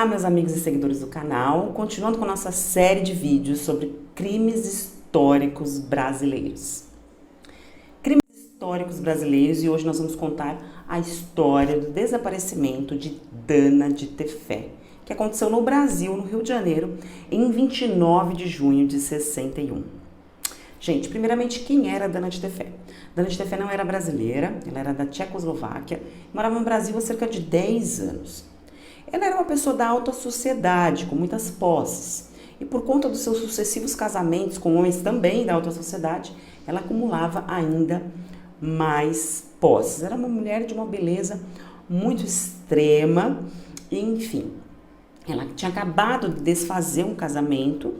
Olá, meus amigos e seguidores do canal, continuando com nossa série de vídeos sobre crimes históricos brasileiros. Crimes históricos brasileiros, e hoje nós vamos contar a história do desaparecimento de Dana de Tefé, que aconteceu no Brasil, no Rio de Janeiro, em 29 de junho de 61. Gente, primeiramente, quem era Dana de Tefé? Dana de Tefé não era brasileira, ela era da Tchecoslováquia, morava no Brasil há cerca de 10 anos. Ela era uma pessoa da alta sociedade, com muitas posses. E por conta dos seus sucessivos casamentos com homens também da alta sociedade, ela acumulava ainda mais posses. Era uma mulher de uma beleza muito extrema. E, enfim, ela tinha acabado de desfazer um casamento,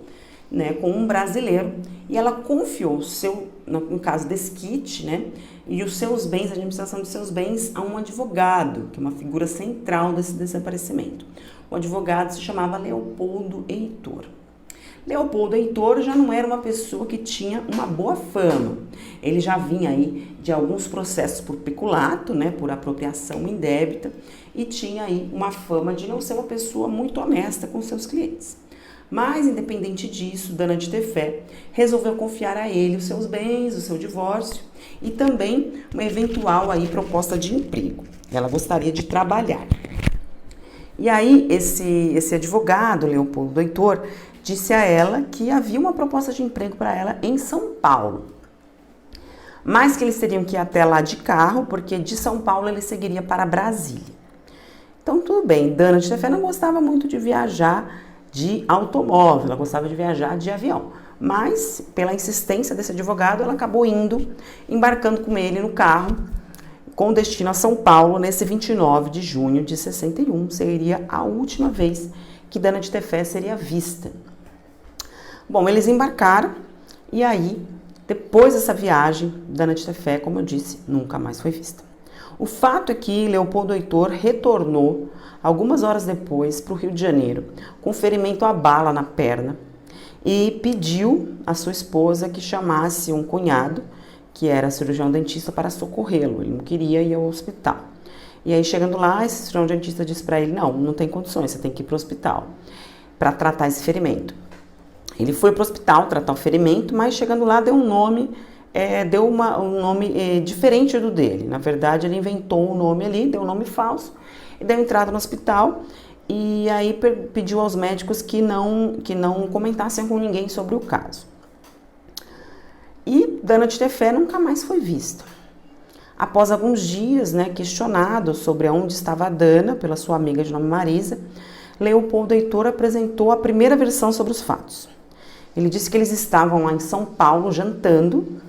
né, com um brasileiro, e ela confiou no caso desquite, né, e os seus bens, a administração de seus bens, a um advogado, que é uma figura central desse desaparecimento. O advogado se chamava Leopoldo Heitor. Leopoldo Heitor já não era uma pessoa que tinha uma boa fama. Ele já vinha aí de alguns processos por peculato, né, por apropriação indébita, e tinha aí uma fama de não ser uma pessoa muito honesta com seus clientes. Mas, independente disso, Dana de Tefé resolveu confiar a ele os seus bens, o seu divórcio e também uma eventual aí proposta de emprego. Ela gostaria de trabalhar. E aí, esse advogado, Leopoldo Heitor, disse a ela que havia uma proposta de emprego para ela em São Paulo. Mas que eles teriam que ir até lá de carro, porque de São Paulo ele seguiria para Brasília. Então, tudo bem, Dana de Tefé não gostava muito de viajar de automóvel, ela gostava de viajar de avião, mas pela insistência desse advogado, ela acabou embarcando com ele no carro, com destino a São Paulo, nesse 29 de junho de 61, seria a última vez que Dana de Tefé seria vista. Bom, eles embarcaram, e aí, depois dessa viagem, Dana de Tefé, como eu disse, nunca mais foi vista. O fato é que Leopoldo Heitor retornou algumas horas depois para o Rio de Janeiro, com ferimento à bala na perna, e pediu à sua esposa que chamasse um cunhado, que era cirurgião dentista, para socorrê-lo. Ele não queria ir ao hospital. E aí, chegando lá, esse cirurgião dentista disse para ele: não tem condições, você tem que ir para o hospital para tratar esse ferimento. Ele foi para o hospital tratar o ferimento, mas chegando lá deu um nome diferente do dele. Na verdade, ele inventou um nome ali, deu um nome falso, e deu entrada no hospital, e aí pediu aos médicos que não comentassem com ninguém sobre o caso. E Dana de Tefé nunca mais foi vista. Após alguns dias, né, questionado sobre onde estava a Dana pela sua amiga de nome Marisa, Leopoldo Heitor apresentou a primeira versão sobre os fatos. Ele disse que eles estavam lá em São Paulo jantando,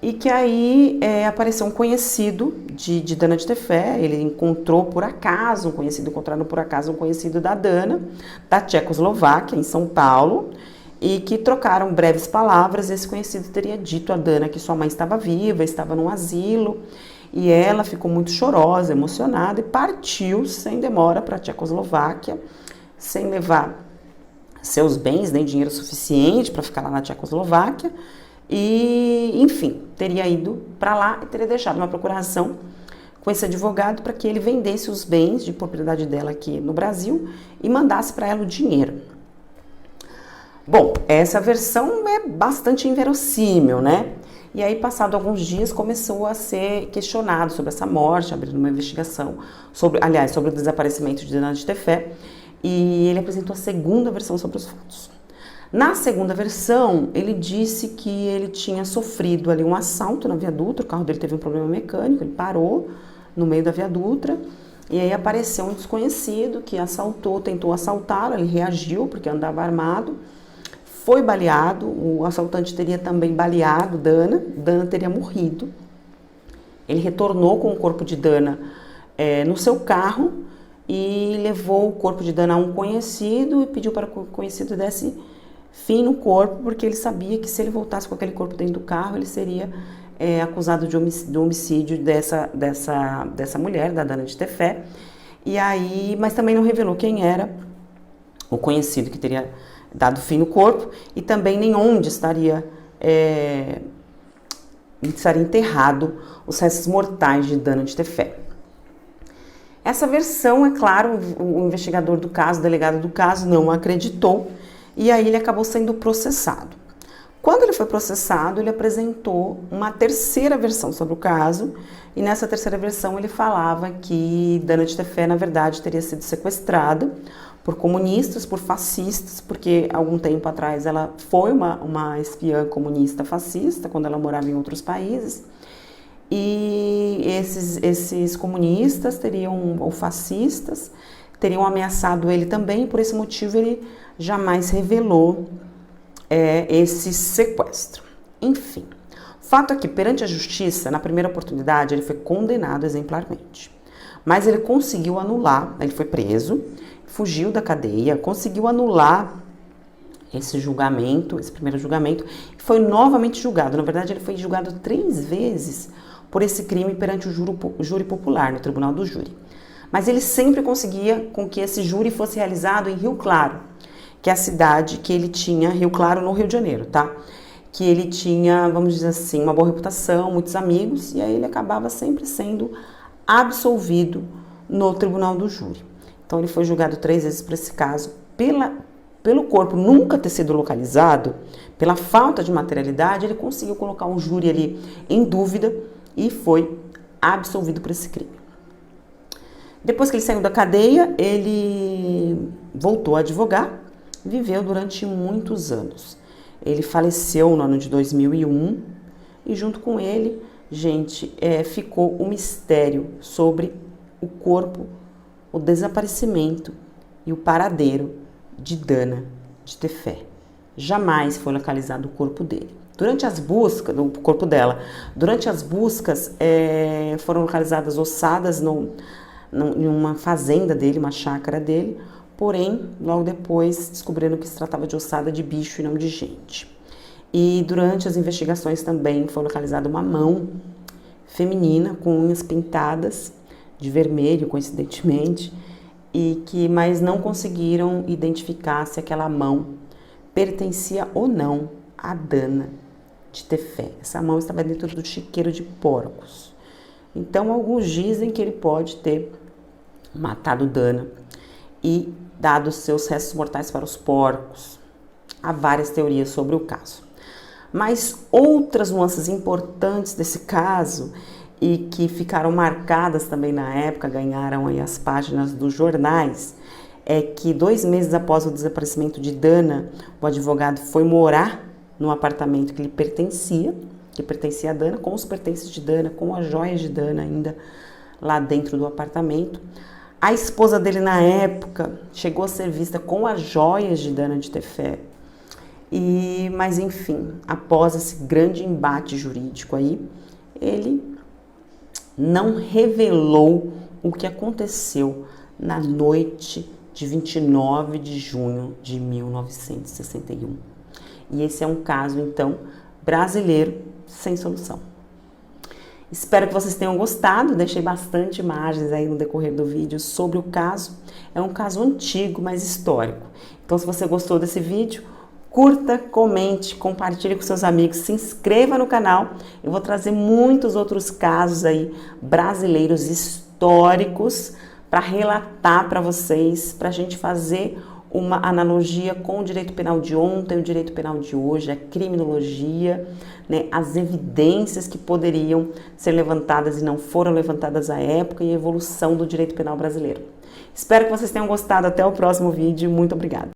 e que aí apareceu um conhecido de Dana de Tefé. Ele encontraram por acaso um conhecido da Dana, da Tchecoslováquia, em São Paulo, e que trocaram breves palavras. Esse conhecido teria dito a Dana que sua mãe estava viva, estava num asilo, e ela ficou muito chorosa, emocionada, e partiu sem demora para a Tchecoslováquia, sem levar seus bens, nem dinheiro suficiente para ficar lá na Tchecoslováquia. E, enfim, teria ido para lá e teria deixado uma procuração com esse advogado para que ele vendesse os bens de propriedade dela aqui no Brasil e mandasse para ela o dinheiro. Bom, essa versão é bastante inverossímil, né? E aí, passado alguns dias, começou a ser questionado sobre essa morte, abrindo uma investigação sobre o desaparecimento de Dana de Tefé, e ele apresentou a segunda versão sobre os fatos. Na segunda versão, ele disse que ele tinha sofrido ali um assalto na Via Dutra, o carro dele teve um problema mecânico, ele parou no meio da Via Dutra, e aí apareceu um desconhecido que tentou assaltá-lo, ele reagiu porque andava armado, foi baleado, o assaltante teria também baleado Dana teria morrido. Ele retornou com o corpo de Dana no seu carro e levou o corpo de Dana a um conhecido e pediu para que o conhecido desse fim no corpo, porque ele sabia que se ele voltasse com aquele corpo dentro do carro, ele seria acusado do homicídio dessa mulher, da Dana de Tefé. E aí, mas também não revelou quem era o conhecido que teria dado fim no corpo, e também nem onde estaria enterrado os restos mortais de Dana de Tefé. Essa versão, é claro, o investigador do caso, o delegado do caso, não acreditou e aí ele acabou sendo processado. Quando ele foi processado, ele apresentou uma terceira versão sobre o caso e nessa terceira versão ele falava que Dana de Tefé, na verdade, teria sido sequestrada por comunistas, por fascistas, porque algum tempo atrás ela foi uma espiã comunista fascista, quando ela morava em outros países. E esses comunistas ou fascistas teriam ameaçado ele também, por esse motivo ele jamais revelou esse sequestro. Enfim, fato é que perante a justiça, na primeira oportunidade, ele foi condenado exemplarmente. Mas ele conseguiu anular, ele foi preso, fugiu da cadeia, conseguiu anular esse julgamento, esse primeiro julgamento, e foi novamente julgado. Na verdade, ele foi julgado 3 vezes por esse crime perante o júri popular, no tribunal do júri. Mas ele sempre conseguia com que esse júri fosse realizado em Rio Claro, que é a cidade que ele tinha, Rio Claro, no Rio de Janeiro, tá? Que ele tinha, vamos dizer assim, uma boa reputação, muitos amigos, e aí ele acabava sempre sendo absolvido no tribunal do júri. Então ele foi julgado 3 vezes por esse caso, pelo corpo nunca ter sido localizado, pela falta de materialidade, ele conseguiu colocar um júri ali em dúvida e foi absolvido por esse crime. Depois que ele saiu da cadeia, ele voltou a advogar, viveu durante muitos anos. Ele faleceu no ano de 2001 e junto com ele, gente, ficou o mistério sobre o corpo, o desaparecimento e o paradeiro de Dana de Tefé. Jamais foi localizado o corpo dele. Durante as buscas, o corpo dela, durante as buscas foram localizadas ossadas em uma fazenda dele, uma chácara dele, porém, logo depois descobriram que se tratava de ossada de bicho e não de gente. E durante as investigações também foi localizada uma mão feminina com unhas pintadas de vermelho, coincidentemente, mas não conseguiram identificar se aquela mão pertencia ou não a Dana de Tefé. Essa mão estava dentro do chiqueiro de porcos. Então, alguns dizem que ele pode ter matado Dana e dado seus restos mortais para os porcos. Há várias teorias sobre o caso. Mas outras nuances importantes desse caso e que ficaram marcadas também na época, ganharam aí as páginas dos jornais, é que 2 meses após o desaparecimento de Dana, o advogado foi morar no apartamento que pertencia a Dana, com os pertences de Dana, com as joias de Dana ainda lá dentro do apartamento. A esposa dele na época chegou a ser vista com as joias de Dana de Tefé. Mas enfim, após esse grande embate jurídico aí, ele não revelou o que aconteceu na noite de 29 de junho de 1961. E esse é um caso, então, brasileiro sem solução. Espero que vocês tenham gostado, deixei bastante imagens aí no decorrer do vídeo sobre o caso. É um caso antigo, mas histórico. Então, se você gostou desse vídeo, curta, comente, compartilhe com seus amigos, se inscreva no canal. Eu vou trazer muitos outros casos aí brasileiros históricos para relatar para vocês, para a gente fazer uma analogia com o direito penal de ontem, o direito penal de hoje, a criminologia, né, as evidências que poderiam ser levantadas e não foram levantadas à época e a evolução do direito penal brasileiro. Espero que vocês tenham gostado. Até o próximo vídeo. Muito obrigada.